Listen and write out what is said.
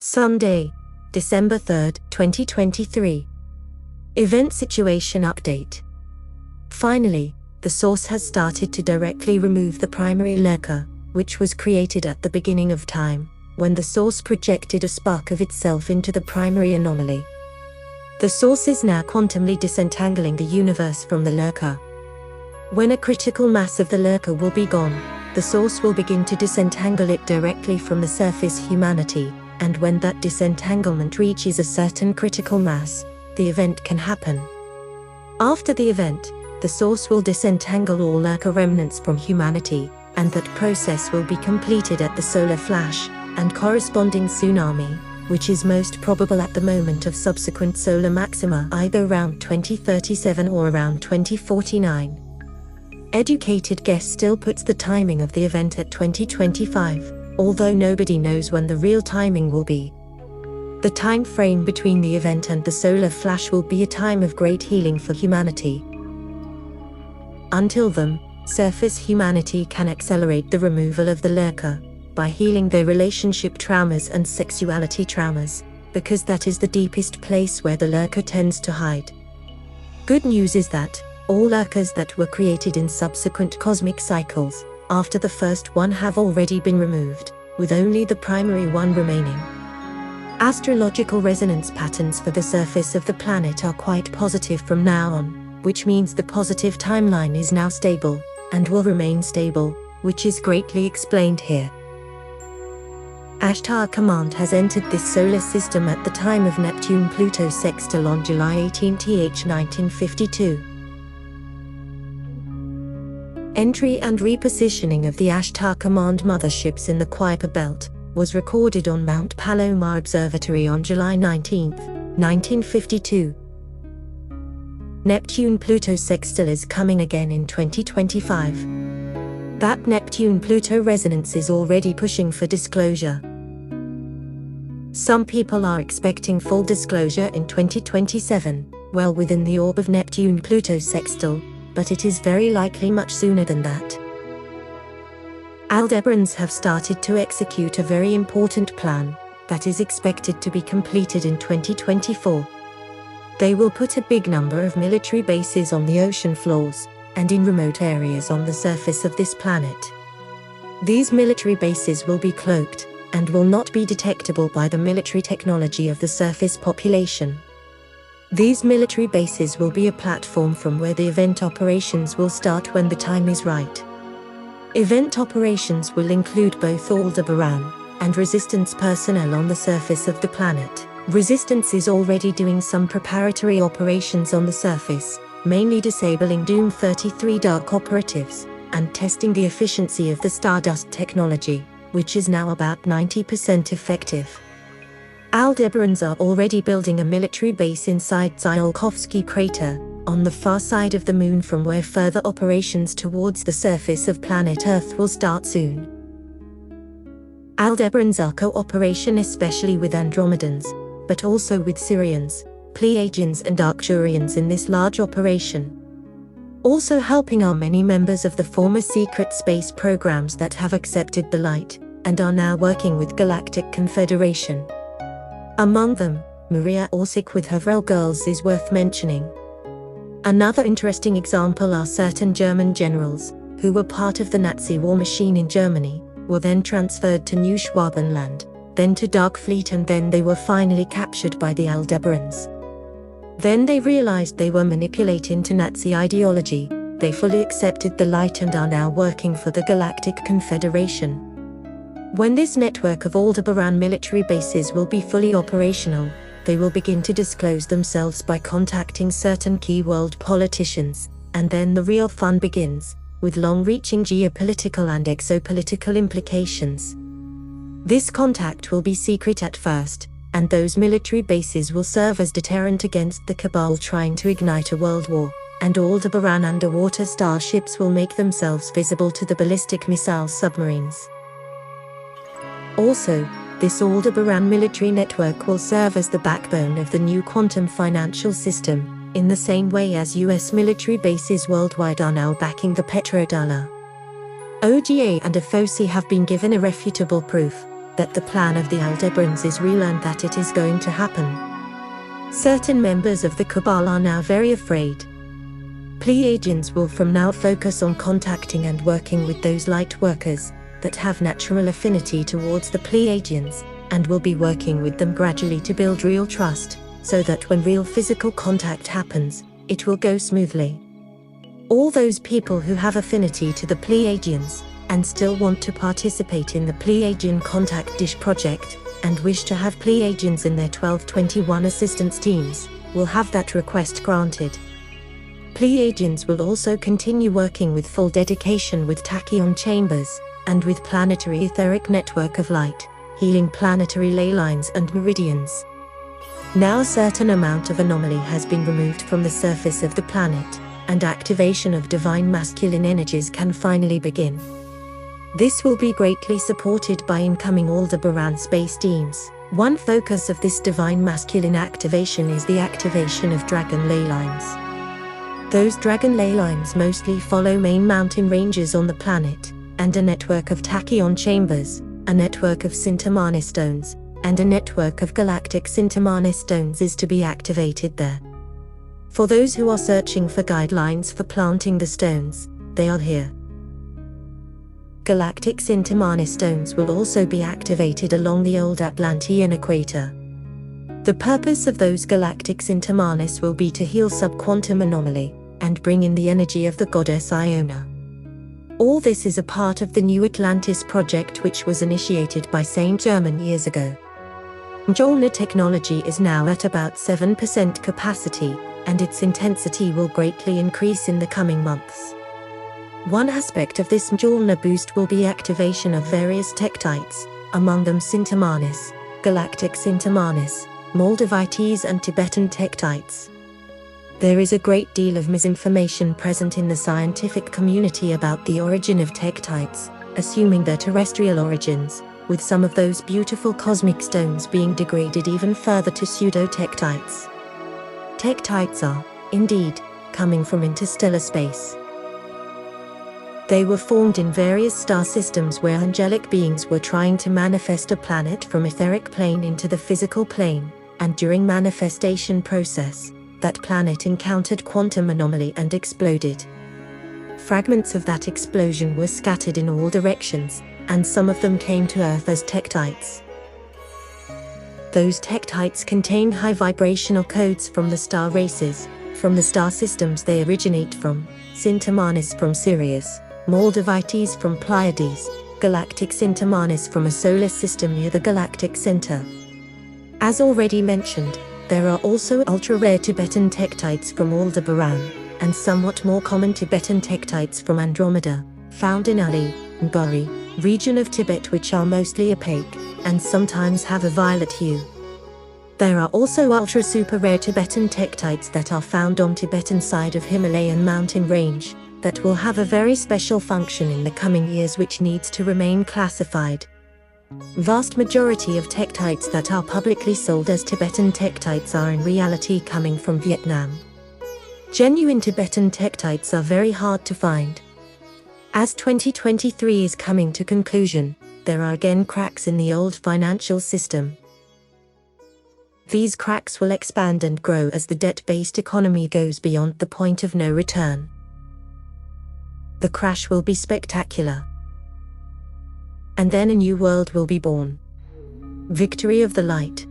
Sunday, December 3, 2023. Event Situation Update. Finally, the source has started to directly remove the primary lurker, which was created at the beginning of time, when the source projected a spark of itself into the primary anomaly. The source is now quantumly disentangling the universe from the lurker. When a critical mass of the lurker will be gone, the source will begin to disentangle it directly from the surface humanity, and when that disentanglement reaches a certain critical mass, the event can happen. After the event, the source will disentangle all lurker remnants from humanity, and that process will be completed at the solar flash and corresponding tsunami, which is most probable at the moment of subsequent solar maxima, either around 2037 or around 2049. Educated guess still puts the timing of the event at 2025, although nobody knows when the real timing will be. The time frame between the event and the solar flash will be a time of great healing for humanity. Until then, surface humanity can accelerate the removal of the lurker by healing their relationship traumas and sexuality traumas, because that is the deepest place where the lurker tends to hide. Good news is that all lurkers that were created in subsequent cosmic cycles after the first one have already been removed, with only the primary one remaining. Astrological resonance patterns for the surface of the planet are quite positive from now on, which means the positive timeline is now stable, and will remain stable, which is greatly explained here. Ashtar Command has entered this solar system at the time of Neptune Pluto sextile on July 18, 1952. Entry and repositioning of the Ashtar Command motherships in the Kuiper Belt was recorded on Mount Palomar Observatory on July 19, 1952. Neptune Pluto sextile is coming again in 2025. That Neptune Pluto resonance is already pushing for disclosure. Some people are expecting full disclosure in 2027, well within the orb of Neptune Pluto sextile, but it is very likely much sooner than that. Aldebarans have started to execute a very important plan that is expected to be completed in 2024. They will put a big number of military bases on the ocean floors and in remote areas on the surface of this planet. These military bases will be cloaked and will not be detectable by the military technology of the surface population. These military bases will be a platform from where the event operations will start when the time is right. Event operations will include both Aldebaran and Resistance personnel on the surface of the planet. Resistance is already doing some preparatory operations on the surface, mainly disabling Doom 33 Dark operatives, and testing the efficiency of the Stardust technology, which is now about 90% effective. Aldebarans are already building a military base inside Tsiolkovsky crater, on the far side of the moon, from where further operations towards the surface of planet Earth will start soon. Aldebarans are cooperation especially with Andromedans, but also with Sirians, Pleiadians and Arcturians in this large operation. Also helping are many members of the former secret space programs that have accepted the light, and are now working with Galactic Confederation. Among them, Maria Orsic with her Vrel Girls is worth mentioning. Another interesting example are certain German generals, who were part of the Nazi war machine in Germany, were then transferred to New Schwabenland, then to Darkfleet, and then they were finally captured by the Aldebarans. Then they realized they were manipulated into Nazi ideology, they fully accepted the light and are now working for the Galactic Confederation. When this network of Aldebaran military bases will be fully operational, they will begin to disclose themselves by contacting certain key world politicians, and then the real fun begins, with long-reaching geopolitical and exopolitical implications. This contact will be secret at first, and those military bases will serve as deterrent against the Cabal trying to ignite a world war, and Aldebaran underwater starships will make themselves visible to the ballistic missile submarines. Also, this Aldebaran military network will serve as the backbone of the new quantum financial system, in the same way as US military bases worldwide are now backing the petrodollar. OGA and FOC have been given irrefutable proof that the plan of the Aldebarans is real and that it is going to happen. Certain members of the Cabal are now very afraid. Pleiadians will from now focus on contacting and working with those light workers that have natural affinity towards the Pleiadians, and will be working with them gradually to build real trust, so that when real physical contact happens, it will go smoothly. All those people who have affinity to the Pleiadians, and still want to participate in the Pleiadian Contact Dish project, and wish to have Pleiadians in their 1221 assistance teams, will have that request granted. Pleiadians will also continue working with full dedication with tachyon chambers, and with planetary etheric network of light, healing planetary ley lines and meridians. Now a certain amount of anomaly has been removed from the surface of the planet, and activation of divine masculine energies can finally begin. This will be greatly supported by incoming Aldebaran space teams. One focus of this divine masculine activation is the activation of dragon ley lines. Those dragon ley lines mostly follow main mountain ranges on the planet, and a network of tachyon chambers, a network of Sintamani stones, and a network of galactic Sintamani stones is to be activated there. For those who are searching for guidelines for planting the stones, they are here. Galactic Sintamani stones will also be activated along the old Atlantean equator. The purpose of those galactic Sintamanis will be to heal subquantum anomaly, and bring in the energy of the goddess Iona. All this is a part of the New Atlantis project which was initiated by Saint Germain years ago. Mjolnir technology is now at about 7% capacity, and its intensity will greatly increase in the coming months. One aspect of this Mjolnir boost will be activation of various tektites, among them Sintamanis, Galactic Sintamanis, Maldivites and Tibetan tektites. There is a great deal of misinformation present in the scientific community about the origin of tektites, assuming their terrestrial origins, with some of those beautiful cosmic stones being degraded even further to pseudo-tektites. Tektites are, indeed, coming from interstellar space. They were formed in various star systems where angelic beings were trying to manifest a planet from etheric plane into the physical plane, and during manifestation process, that planet encountered quantum anomaly and exploded. Fragments of that explosion were scattered in all directions, and some of them came to Earth as tektites. Those tektites contain high vibrational codes from the star races, from the star systems they originate from, Sintamanis from Sirius, Maldivites from Pleiades, Galactic Sintamanis from a solar system near the galactic center. As already mentioned, there are also ultra-rare Tibetan tektites from Aldebaran, and somewhat more common Tibetan tektites from Andromeda, found in Ali, Ngari, region of Tibet which are mostly opaque, and sometimes have a violet hue. There are also ultra-super-rare Tibetan tektites that are found on Tibetan side of Himalayan mountain range, that will have a very special function in the coming years which needs to remain classified. Vast majority of tektites that are publicly sold as Tibetan tektites are in reality coming from Vietnam. Genuine Tibetan tektites are very hard to find. As 2023 is coming to conclusion, there are again cracks in the old financial system. These cracks will expand and grow as the debt-based economy goes beyond the point of no return. The crash will be spectacular. And then a new world will be born. Victory of the light.